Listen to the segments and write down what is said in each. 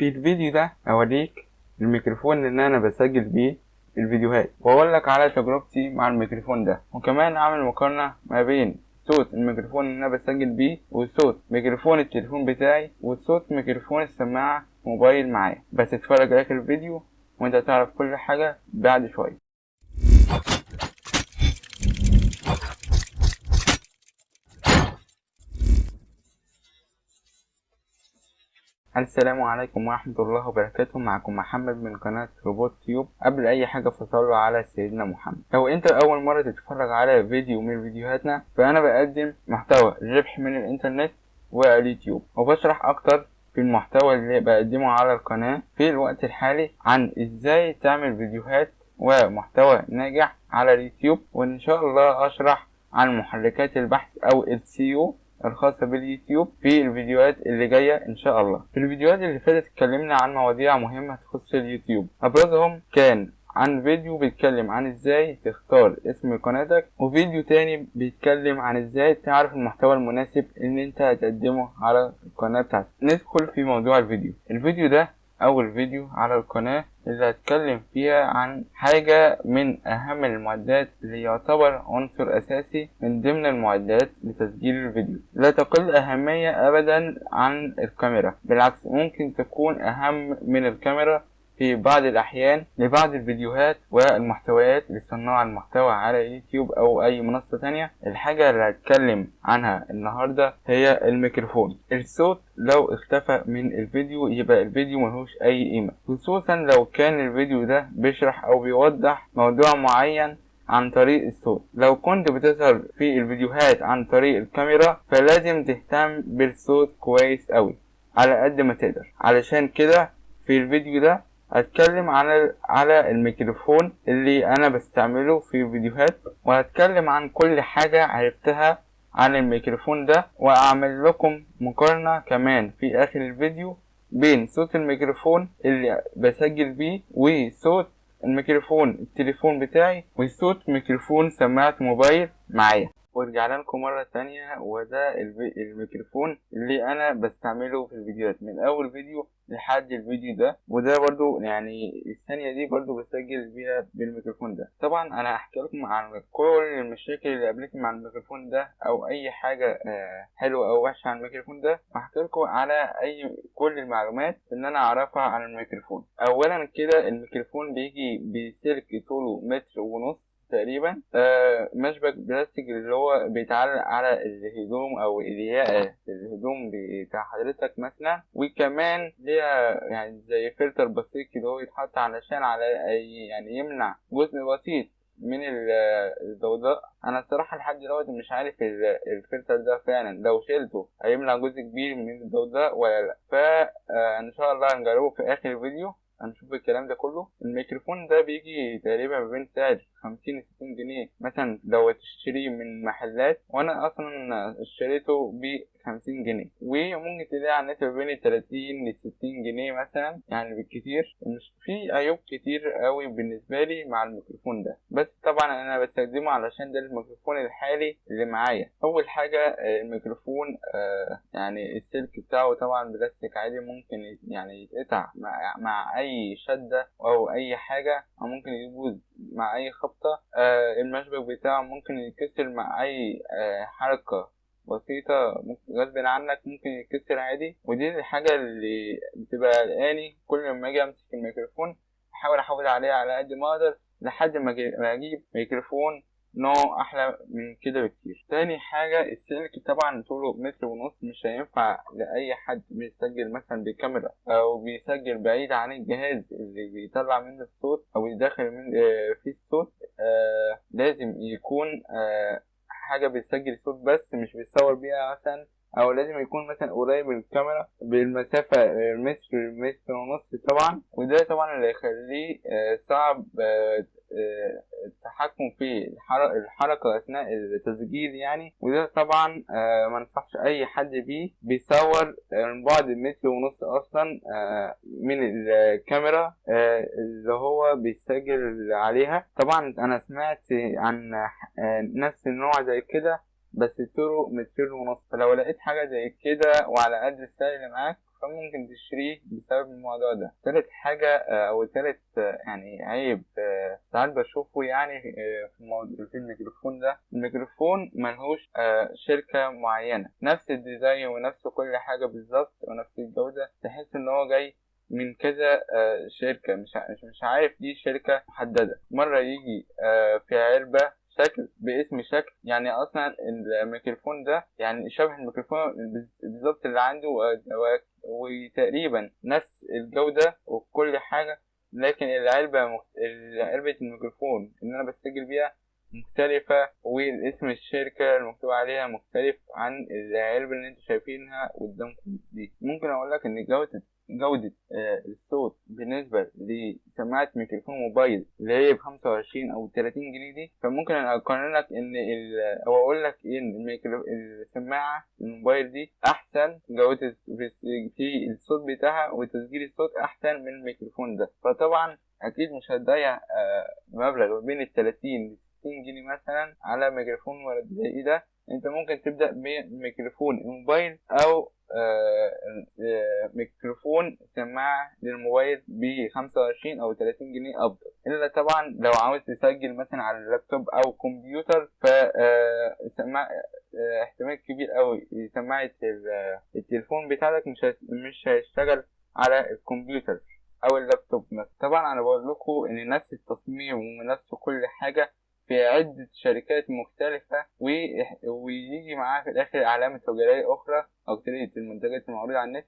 في الفيديو ده اوريك الميكروفون اللي انا بسجل بيه الفيديوهات، واقول لك على تجربتي مع الميكروفون ده، وكمان اعمل مقارنة ما بين صوت الميكروفون اللي انا بسجل بيه وصوت ميكروفون التليفون بتاعي وصوت ميكروفون السماعة موبايل معايا. بس اتفرج على اخر الفيديو وانت تعرف كل حاجة بعد شوية. السلام عليكم ورحمة الله وبركاته. معكم محمد من قناة روبوت تيوب. قبل أي حاجة فصلوا على سيدنا محمد. لو أنت أول مرة تتفرج على فيديو من فيديوهاتنا، فأنا بقدم محتوى ربح من الإنترنت واليوتيوب، وبشرح أكتر في المحتوى اللي بقدمه على القناة في الوقت الحالي عن إزاي تعمل فيديوهات ومحتوى ناجح على اليوتيوب، وإن شاء الله أشرح عن محركات البحث أو السيو الخاصة باليوتيوب في الفيديوهات اللي جاية ان شاء الله. في الفيديوهات اللي فاتت اتكلمنا عن مواضيع مهمة تخص اليوتيوب، ابرزهم كان عن فيديو بيتكلم عن ازاي تختار اسم قناتك، وفيديو تاني بيتكلم عن ازاي تعرف المحتوى المناسب ان انت هتقدمه على القناة بتاعتك. ندخل في موضوع الفيديو ده اول فيديو على القناة اللي هتكلم فيها عن حاجة من اهم المعدات اللي يعتبر عنصر اساسي من ضمن المعدات لتسجيل الفيديو، لا تقل اهمية ابدا عن الكاميرا، بالعكس ممكن تكون اهم من الكاميرا في بعض الأحيان لبعض الفيديوهات والمحتويات لصناع المحتوى على يوتيوب أو أي منصة تانية. الحاجة اللي هتكلم عنها النهاردة هي الميكروفون. الصوت لو اختفى من الفيديو يبقى الفيديو ملهوش أي قيمة، خصوصا لو كان الفيديو ده بيشرح أو بيوضح موضوع معين عن طريق الصوت. لو كنت بتظهر في الفيديوهات عن طريق الكاميرا فلازم تهتم بالصوت كويس أوي على قد ما تقدر. علشان كده في الفيديو ده هتكلم على الميكروفون اللي انا بستعمله في فيديوهات، وهتكلم عن كل حاجة عرفتها عن الميكروفون ده، واعمل لكم مقارنة كمان في اخر الفيديو بين صوت الميكروفون اللي بسجل بيه وصوت الميكروفون التليفون بتاعي وصوت ميكروفون سماعة موبايل معايا. ورجعنا لكم مرة تانية، وده الميكروفون اللي انا بستعمله في الفيديوهات من اول فيديو لحد الفيديو ده، وده برضو يعني الثانية دي برضو بسجل بيها بالميكروفون ده. طبعا انا هحكي لكم عن كل المشاكل اللي قابلتني مع الميكروفون ده او اي حاجة حلوة او وحشة عن الميكروفون ده، وهحكي لكم على كل المعلومات اللي انا اعرفها عن الميكروفون. اولا كده الميكروفون بيجي بسلك طوله متر ونص تقريبا، مشبك بلاستيك اللي هو بيتعلق على الهدوم او الياقة الهدوم بتاع حضرتك مثلا، وكمان ليها يعني زي فلتر بسيط كده هو يتحط علشان يعني يمنع جزء بسيط من الضوضاء. انا الصراحه لحد دلوقتي مش عارف الفلتر ده فعلا لو شلته هيمنع جزء كبير من الضوضاء ولا لا، فان شاء الله هنجربه في اخر الفيديو هنشوف الكلام ده كله. الميكروفون ده بيجي تقريبا ما بين سعر 50 ل 60 جنيه مثلا لو تشتريه من محلات، وانا اصلا اشتريته ب50 جنيه، وممكن تلاقي على النت ما بين 30 ل 60 جنيه مثلا يعني بالكتير. مش في عيوب كتير قوي بالنسبه لي مع الميكروفون ده، بس طبعا انا بستخدمه علشان ده الميكروفون الحالي اللي معايا. اول حاجه الميكروفون يعني السلك بتاعه طبعا بلاستيك عادي، ممكن يعني يتقطع مع اي شده او اي حاجه، او ممكن يبوظ مع اي خبطه. المشبك بتاعه ممكن يتكسر مع اي حركه بسيطة، غصب عنك ممكن يتكسر عادي. ودي الحاجة اللي بتبقى قلقاني كل ما اجي امسك الميكروفون، احاول احافظ عليه على قد ما اقدر لحد ما اجيب ميكروفون نوع احلى من كده بكتير. تاني حاجة السلك طبعا طوله متر ونص، مش هينفع لاي حد بيسجل مثلا بكاميرا او بيسجل بعيد عن الجهاز اللي بيطلع منه الصوت او يدخل من فيه الصوت. لازم يكون حاجة بتسجل صوت بس مش بتصور بيها مثلا، او لازم يكون مثلا قريب من الكاميرا بالمسافة متر ونص طبعا. وده طبعا اللي يخليه صعب التحكم في الحركة اثناء التسجيل يعني. وده طبعا ما انصحش اي حد بيه بيصور من بعد متر ونص اصلا من الكاميرا اللي هو بيسجل عليها. طبعا انا سمعت عن نفس النوع زي كده بس طوله متر ونص، فلو لقيت حاجة زي كده وعلى قد السعر اللي معاك فممكن تشتريه بسبب الموضوع ده. تالت حاجة أو تالت يعني عيب ساعات بشوفه يعني في الميكروفون ده، الميكروفون ملهوش شركة معينة، نفس الديزاين ونفس كل حاجة بالظبط ونفس الجودة، تحس إن هو جاي من كذا شركة، مش عارف دي شركة محددة. مرة يجي في علبة شكل باسم شكل، يعني اصلا الميكروفون ده يعني شبه الميكروفون بالظبط اللي عنده وتقريبا نفس الجودة وكل حاجة، لكن علبة الميكروفون اللي انا بسجل بيها مختلفة، واسم الشركة المكتوب عليها مختلف عن العلبة اللي انتوا شايفينها قدامكم دي. ممكن اقول لك ان جودة الصوت بالنسبة لسماعة ميكروفون موبايل اللي هي ب25 أو 30 جنيه دي، فممكن أقارن لك إن أو أقول لك إن السماعة الموبايل دي أحسن جودة في الصوت بتاعها وتسجيل الصوت أحسن من الميكروفون ده. فطبعا أكيد مش هتضيع مبلغ بين ال30 ل60 جنيه مثلا على ميكروفون زي ده. انت ممكن تبدأ بميكروفون الموبايل او ميكروفون سماعة للموبايل ب25 او 30 جنيه افضل، الا طبعا لو عاوز تسجل مثلا على اللابتوب او كمبيوتر ف احتمال كبير قوي سماعة التليفون بتاعك مش هيشتغل على الكمبيوتر او اللابتوب مثلا. طبعا انا بقول لكم ان نفس التصميم ونفس كل حاجة في عدة شركات مختلفة ويجي معاها في الآخر علامة تجارية أخرى أو طريقة المنتجات المعروضة على النت،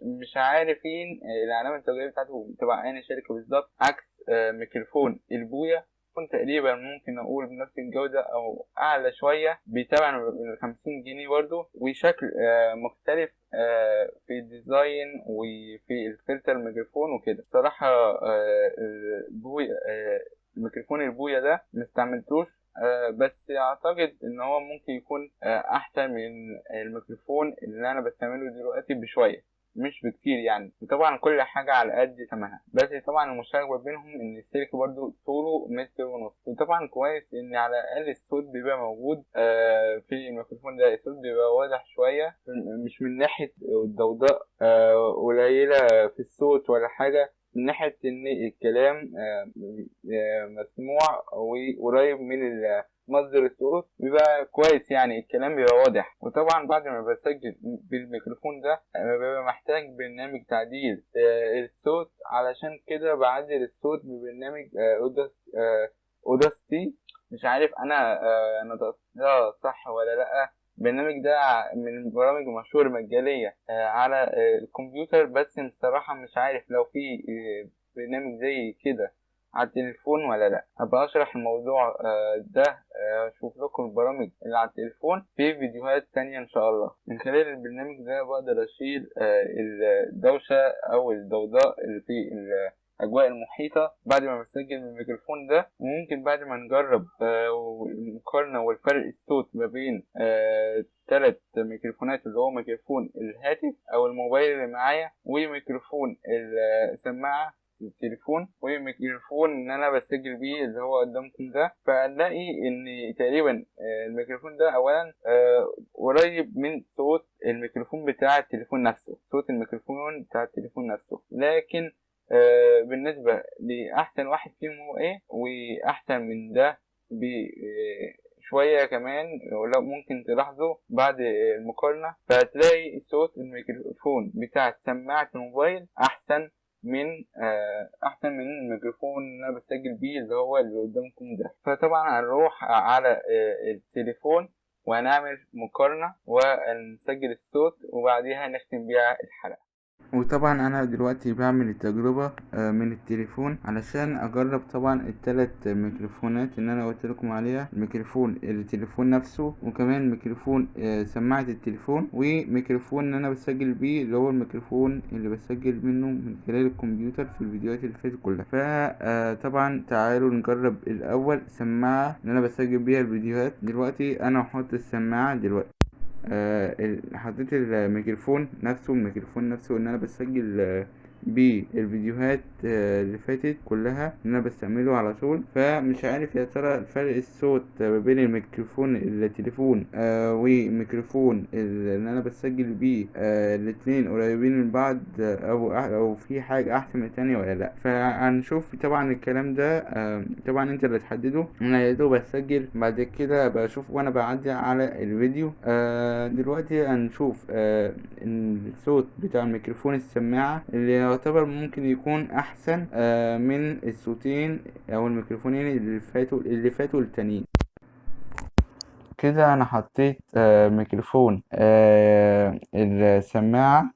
مش عارفين العلامة التجارية بتاعته بتبقى أي شركة بالظبط، عكس ميكروفون البويا يكون تقريبا ممكن أقول بنفس الجودة أو أعلى شوية ب 50 جنيه برضه، وشكل مختلف في الديزاين وفي الفلتر الميكروفون وكده. صراحة البويا الميكروفون البويا ده مستعملتوش بس اعتقد ان هو ممكن يكون احسن من الميكروفون اللي انا بستعمله دلوقتي بشويه، مش بكتير يعني. وطبعا كل حاجة على قد ثمنها، بس طبعا المشترك ما بينهم ان السلك برضو طوله 1.5 متر. وطبعا كويس ان على الاقل الصوت بيبقى موجود في الميكروفون ده، الصوت بيبقى واضح شوية، مش من ناحية الضوضاء قليلة في الصوت ولا حاجة، من ناحية إن الكلام مسموع وقريب من مصدر الصوت بيبقى كويس، يعني الكلام بيبقى واضح. وطبعا بعد ما بسجل بالميكروفون ده ببقى محتاج برنامج تعديل الصوت، علشان كده بعدل الصوت ببرنامج اوداستي. مش عارف انا ده صح ولا لا. البرنامج ده من البرامج المشهورة مجانية على الكمبيوتر، بس بصراحة مش عارف لو في برنامج زي كده على التليفون ولا لا. هبقى اشرح الموضوع ده اشوف لكم البرامج اللي على التليفون في فيديوهات تانية ان شاء الله. من خلال البرنامج ده بقدر اشيل الدوشة او الضوضاء اللي في الأجواء المحيطة بعد ما بسجل من الميكروفون ده. وممكن بعد ما نجرب المقارنة والفرق الصوت ما بين 3 ميكروفونات، اللي هو ميكروفون الهاتف أو الموبايل اللي معايا، وميكروفون السماعة التليفون، وميكروفون ان انا بسجل بيه اللي هو قدامكم ده، فنلاقي ان تقريبا الميكروفون ده اولا قريب من صوت الميكروفون بتاع التليفون نفسه، صوت الميكروفون بتاع التليفون نفسه. لكن بالنسبة لأحسن واحد فيهم هو إيه، وأحسن من ده بشوية كمان، ولو ممكن تلاحظوا بعد المقارنة فتلاقي صوت الميكروفون بتاع سماعة الموبايل أحسن من الميكروفون اللي أنا بسجل بيه اللي هو اللي قدامكم ده. فطبعا هنروح على التليفون وهنعمل مقارنة ونسجل الصوت وبعديها نختم بيها الحلقة. وطبعا انا دلوقتي بعمل التجربة من التليفون علشان اجرب طبعا ال3 ميكروفونات اللي انا قلت لكم عليها، الميكروفون التليفون نفسه، وكمان ميكروفون سماعة التليفون، وميكروفون ان انا بسجل بيه اللي هو الميكروفون اللي بسجل منه من خلال الكمبيوتر في الفيديوهات اللي فاتت كلها. فطبعا تعالوا نجرب الاول سماعة اللي انا بسجل بيها الفيديوهات. دلوقتي انا هحط السماعة دلوقتي، حطيت الميكروفون نفسه ان انا بسجل بالفيديوهات اللي فاتت كلها اللي انا بستعمله على طول، فمش عارف يا ترى فرق الصوت ما بين الميكروفون التليفون وميكروفون اللي انا بسجل بيه الاتنين قريبين من بعض او في حاجة احسن من التانية ولا لا. فهنشوف طبعا الكلام ده طبعا انت اللي تحدده. انا يا دوب بسجل، بعد كده بشوف وانا بعدي على الفيديو. دلوقتي هنشوف الصوت بتاع الميكروفون السماعة اللي يعتبر ممكن يكون احسن من الصوتين او الميكروفونين اللي فاتوا التانيين. كده انا حطيت ميكروفون السماعة.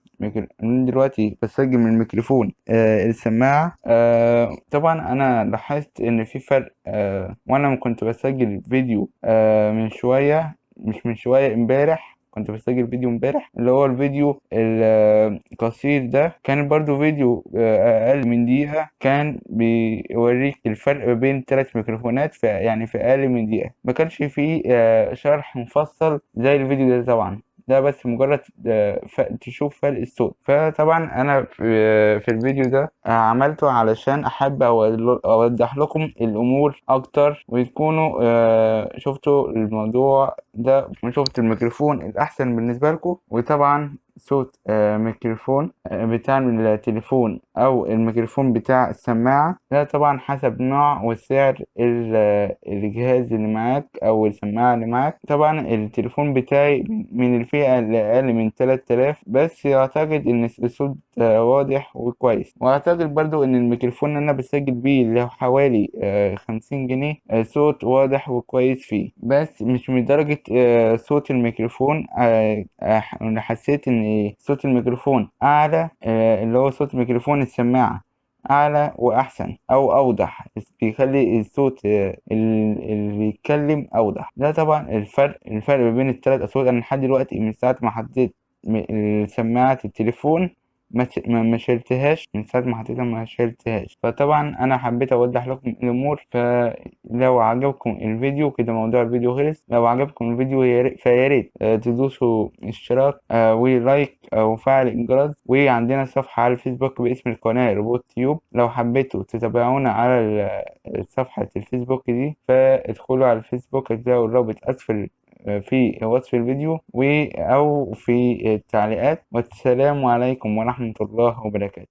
أنا دلوقتي بسجل من الميكروفون السماعة. طبعا انا لاحظت ان في فرق وانا كنت بسجل فيديو من شوية، مش من شوية، امبارح كنت بسجل فيديو امبارح، اللي هو الفيديو القصير ده كان برضو فيديو اقل من دقيقة، كان بيوريك الفرق بين 3 ميكروفونات في اقل من دقيقة. ما كانش فيه شرح مفصل زي الفيديو ده طبعا، ده بس مجرد تشوف فرق الصوت. فطبعا انا في الفيديو ده عملته علشان احب اوضح لكم الامور اكتر، وتكونوا شفتوا الموضوع ده وشفت الميكروفون الاحسن بالنسبه لكم. وطبعا صوت ميكروفون بتاع التليفون او الميكروفون بتاع السماعه ده طبعا حسب نوع وسعر الجهاز اللي معاك او السماعه اللي معاك. طبعا التليفون بتاعي من الفئه اللي اقل من 3000، بس اعتقد ان الصوت واضح وكويس. واعتقد برضو ان الميكروفون اللي انا بسجل بيه اللي هو حوالي 50 جنيه صوت واضح وكويس فيه، بس مش من درجة صوت الميكروفون. انا حسيت ان صوت الميكروفون اعلى، اللي هو صوت ميكروفون السماعة اعلى واحسن او اوضح، بيخلي الصوت اللي بيتكلم اوضح. ده طبعا الفرق ما بين الثلاث اصوات. انا لحد دلوقتي من ساعة ما حطيت سماعة التليفون ما شلتهاش، من ساعة ما حطيتها ما شلتهاش. فطبعا أنا حبيت أوضح لكم الأمور. فلو عجبكم الفيديو كده موضوع الفيديو خلص. لو عجبكم الفيديو فياريت تدوسوا اشتراك ولايك وفعل الجرس. وعندنا صفحة على الفيسبوك باسم القناة روبوت تيوب، لو حبيتوا تتابعونا على صفحة الفيسبوك دي فادخلوا على الفيسبوك، هتلاقوا الرابط أسفل في وصف الفيديو أو في التعليقات. والسلام عليكم ورحمة الله وبركاته.